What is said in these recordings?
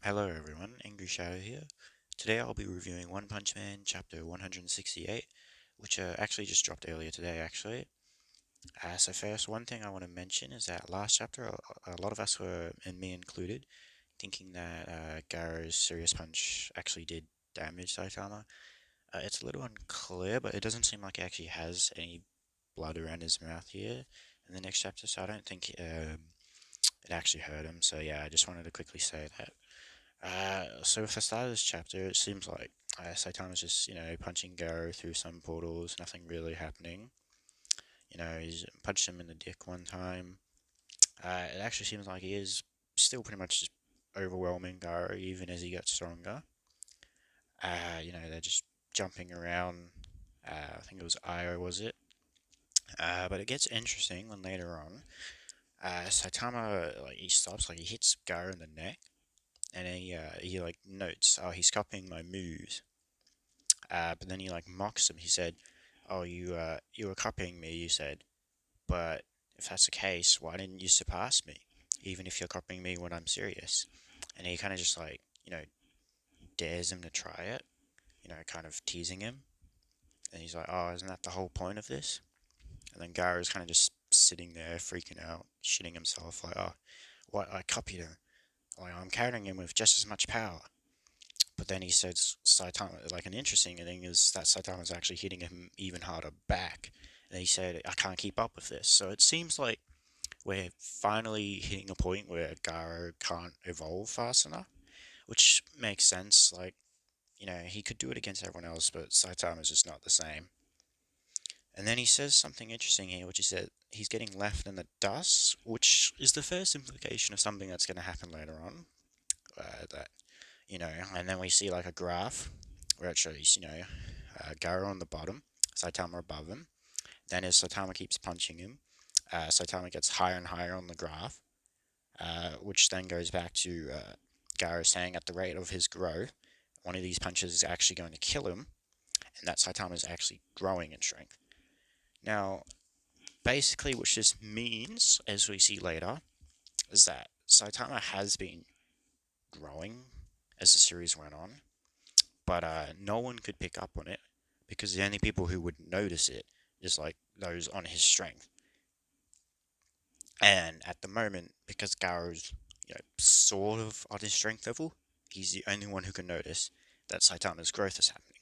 Hello everyone, Angry Shadow here. Today I'll be reviewing One Punch Man chapter 168, which actually just dropped earlier today actually. So first, one thing I want to mention is that last chapter, a lot of us were, and me included, thinking that Garo's serious punch actually did damage Saitama. It's a little unclear, but it doesn't seem like he actually has any blood around his mouth here in the next chapter, so I don't think it actually hurt him. So yeah, I just wanted to quickly say that. So with the start of this chapter, it seems like Saitama's just, punching Garo through some portals, nothing really happening. He's punched him in the dick one time. It actually seems like he is still pretty much just overwhelming Garo even as he gets stronger. They're just jumping around. I think it was Io, was it? But it gets interesting when later on, Saitama, like, he stops, like, he hits Garo in the neck, and he like notes, oh, he's copying my moves. But then he like mocks him. He said, "Oh, you were copying me." You said, "But if that's the case, why didn't you surpass me? Even if you're copying me when I'm serious." And he kind of just like dares him to try it. Kind of teasing him. And he's like, "Oh, isn't that the whole point of this?" And then Gaara's kind of just sitting there freaking out, shitting himself, like, "Oh, what? I copied him. Like I'm carrying him with just as much power." But then he says Saitama, like an interesting thing is that Saitama's actually hitting him even harder back. And he said, I can't keep up with this. So it seems like we're finally hitting a point where Garo can't evolve fast enough, which makes sense. Like, he could do it against everyone else, but Saitama's just not the same. And then he says something interesting here, which is that he's getting left in the dust, which is the first implication of something that's going to happen later on. That and then we see like a graph where it shows, Garo on the bottom, Saitama above him. Then as Saitama keeps punching him, Saitama gets higher and higher on the graph, which then goes back to Garo saying at the rate of his growth, one of these punches is actually going to kill him, and that Saitama is actually growing in strength. Now, basically, what this means, as we see later, is that Saitama has been growing as the series went on, but no one could pick up on it because the only people who would notice it is like those on his strength. And at the moment, because Garo's sort of on his strength level, he's the only one who can notice that Saitama's growth is happening.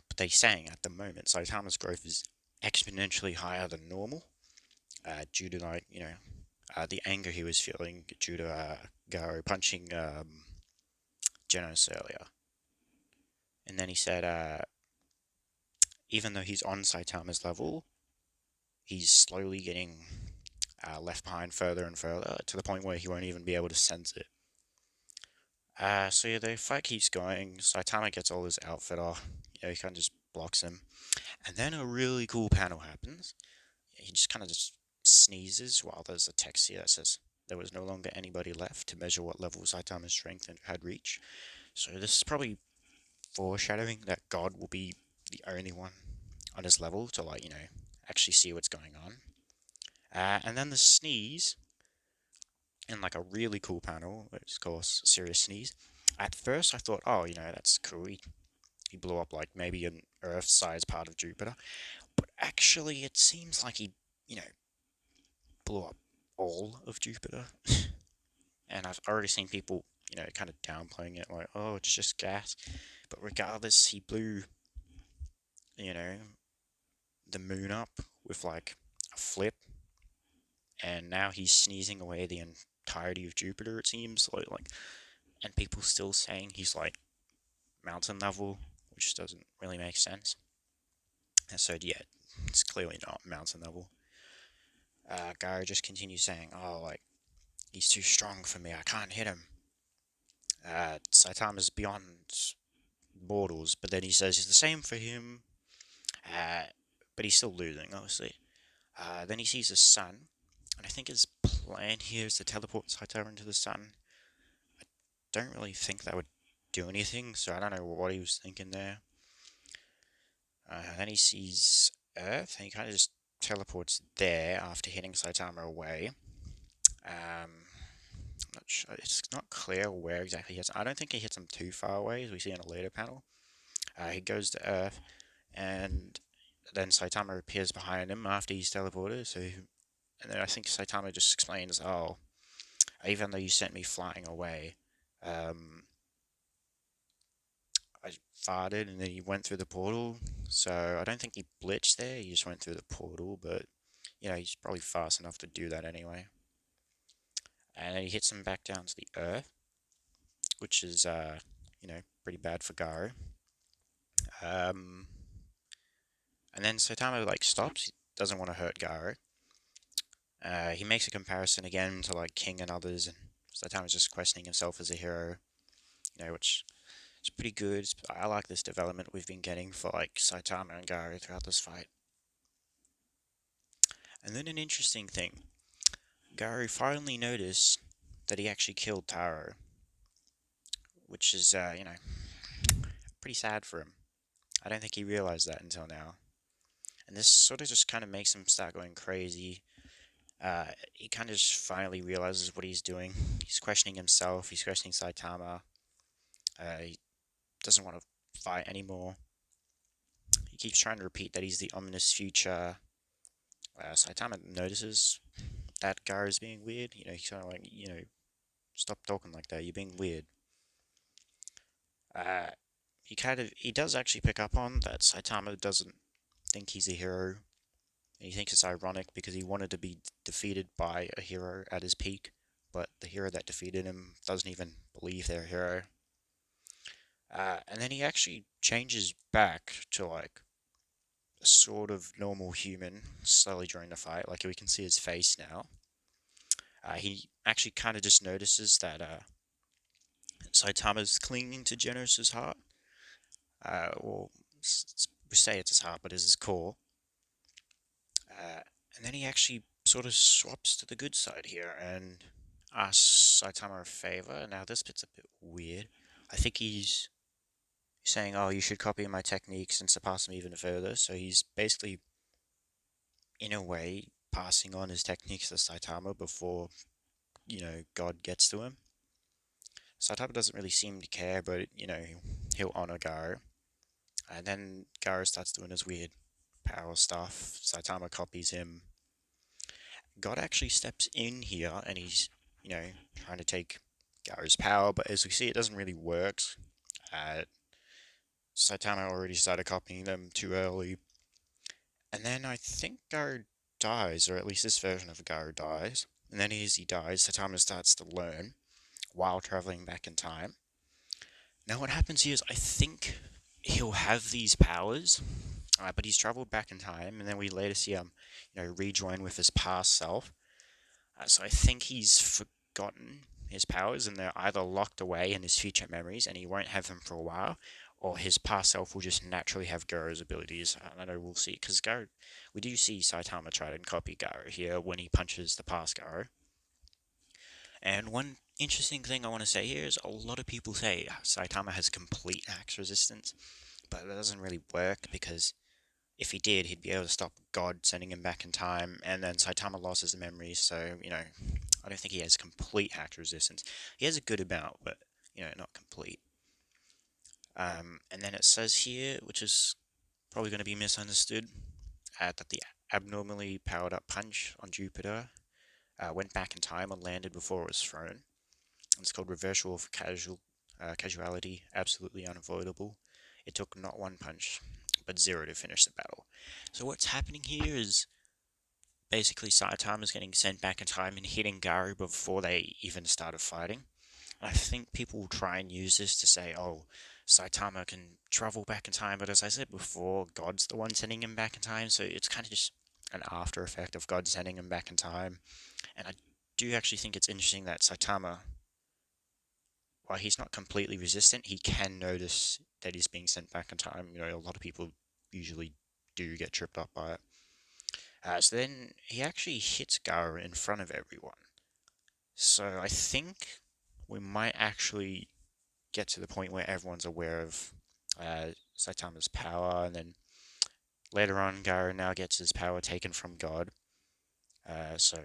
But they're saying at the moment Saitama's growth is exponentially higher than normal, due to the anger he was feeling due to Garo punching Genos earlier. And then he said, even though he's on Saitama's level, he's slowly getting left behind further and further to the point where he won't even be able to sense it. So yeah, the fight keeps going. Saitama gets all his outfit off. He kind of just blocks him. And then a really cool panel happens. He just kind of just sneezes while there's a text here that says there was no longer anybody left to measure what level Saitama's strength had reached. So this is probably foreshadowing that God will be the only one on his level to actually see what's going on. And then the sneeze in like a really cool panel, which is of course Serious Sneeze. At first I thought, oh, that's cool. He blew up like maybe an Earth-sized part of Jupiter. But actually it seems like he, you know, blew up all of Jupiter. And I've already seen people, kind of downplaying it, like, oh, it's just gas. But regardless, he blew, you know, the moon up with like a flip, and now he's sneezing away the entirety of Jupiter. It seems like, and people still saying he's like mountain level, which doesn't really make sense. And so yeah, it's clearly not mountain level. Garo just continues saying, "Oh, like he's too strong for me. I can't hit him." Saitama's beyond mortals, but then he says it's the same for him. Uh, but he's still losing, obviously. Then he sees the sun, and I think his plan here is to teleport Saitama into the sun. Don't really think that would do anything, so I don't know what he was thinking there. Then he sees Earth, and he kind of just teleports there after hitting Saitama away. Um, not sure, it's not clear where exactly he hits. I don't think he hits him too far away, as we see in a later panel. He goes to Earth, and then Saitama appears behind him after he's teleported. And then I think Saitama just explains, "Oh, even though you sent me flying away, um, I farted and then he went through the portal. So I don't think he glitched there. He just went through the portal, but he's probably fast enough to do that anyway." And then he hits him back down to the Earth, which is pretty bad for Garu. Um, and then Saitama stops. He doesn't want to hurt Garu. He makes a comparison again to King and others, and Saitama's just questioning himself as a hero, which is pretty good. I like this development we've been getting for Saitama and Garu throughout this fight. And then an interesting thing, Garu finally noticed that he actually killed Taro, which is pretty sad for him. I don't think he realized that until now. And this sort of just kind of makes him start going crazy. He kind of just finally realizes what he's doing. He's questioning himself, he's questioning Saitama. He doesn't want to fight anymore. He keeps trying to repeat that he's the ominous future. Saitama notices that Garu's being weird. He's kind of stop talking like that, you're being weird. He does actually pick up on that Saitama doesn't think he's a hero. He thinks it's ironic because he wanted to be defeated by a hero at his peak, but the hero that defeated him doesn't even believe they're a hero. And then he actually changes back to a sort of normal human slowly during the fight. We can see his face now. He actually kind of just notices that Saitama's clinging to Genos' heart. Well, we say it's his heart, but it's his core. And then he actually sort of swaps to the good side here and asks Saitama a favor. Now this bit's a bit weird. I think he's saying, "Oh, you should copy my techniques and surpass them even further." So he's basically, in a way, passing on his techniques to Saitama before, God gets to him. Saitama doesn't really seem to care, but, he'll honor Garu. And then Garu starts doing his weird power stuff. Saitama copies him. God actually steps in here and he's, trying to take Garu's power, but as we see, it doesn't really work. Saitama already started copying them too early. And then I think Garu dies, or at least this version of Garu dies. And then as he dies, Saitama starts to learn while traveling back in time. Now what happens here is I think he'll have these powers, but he's traveled back in time, and then we later see him, rejoin with his past self. So I think he's forgotten his powers, and they're either locked away in his future memories, and he won't have them for a while, or his past self will just naturally have Garu's abilities. I know we'll see, because we do see Saitama try to copy Garu here when he punches the past Garu. And one interesting thing I want to say here is a lot of people say Saitama has complete axe resistance, but that doesn't really work because if he did, he'd be able to stop God sending him back in time, and then Saitama loses the memories, so, I don't think he has complete axe resistance. He has a good amount, but, not complete. And then it says here, which is probably going to be misunderstood, that the abnormally powered up punch on Jupiter went back in time and landed before it was thrown. It's called reversal of casuality, absolutely unavoidable. It took not one punch, but 0 to finish the battle. So what's happening here is basically Saitama's getting sent back in time and hitting Garu before they even started fighting. I think people will try and use this to say, oh, Saitama can travel back in time, but as I said before, God's the one sending him back in time, so it's kind of just an after effect of God sending him back in time. And I do actually think it's interesting that Saitama, while he's not completely resistant, he can notice that he's being sent back in time. A lot of people usually do get tripped up by it. So then he actually hits Garu in front of everyone. So I think we might actually get to the point where everyone's aware of Saitama's power, and then later on, Garu now gets his power taken from God. So,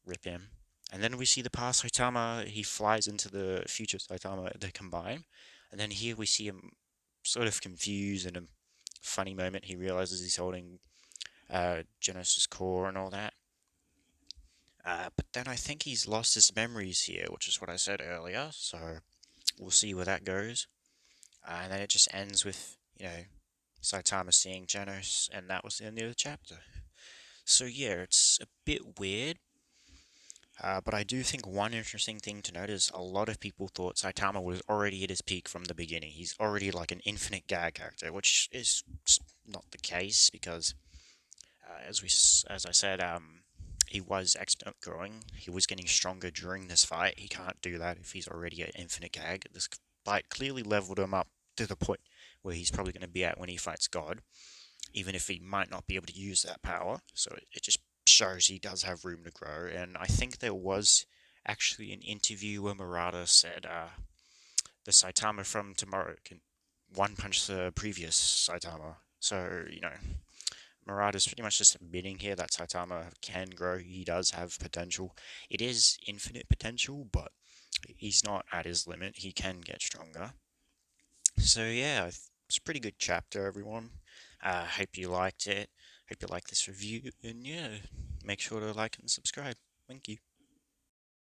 rip him. And then we see the past Saitama, he flies into the future Saitama, they combine. And then here we see him sort of confused in a funny moment. He realizes he's holding Genesis Core and all that. But then I think he's lost his memories here, which is what I said earlier. So we'll see where that goes. And then it just ends with, Saitama seeing Genos, and that was the end of the chapter. So yeah, it's a bit weird. But I do think one interesting thing to note is a lot of people thought Saitama was already at his peak from the beginning. He's already like an infinite gag character, which is not the case because, as I said, he was exponent growing. He was getting stronger during this fight. He can't do that if he's already at infinite gag. This fight clearly leveled him up to the point where he's probably going to be at when he fights God, even if he might not be able to use that power. So it just shows he does have room to grow. And I think there was actually an interview where Murata said the Saitama from tomorrow can one punch the previous Saitama. So, Murata's pretty much just admitting here that Saitama can grow. He does have potential. It is infinite potential, but he's not at his limit. He can get stronger. So yeah, it's a pretty good chapter, everyone. Hope you liked it. Hope you like this review, and yeah, make sure to like and subscribe. Thank you.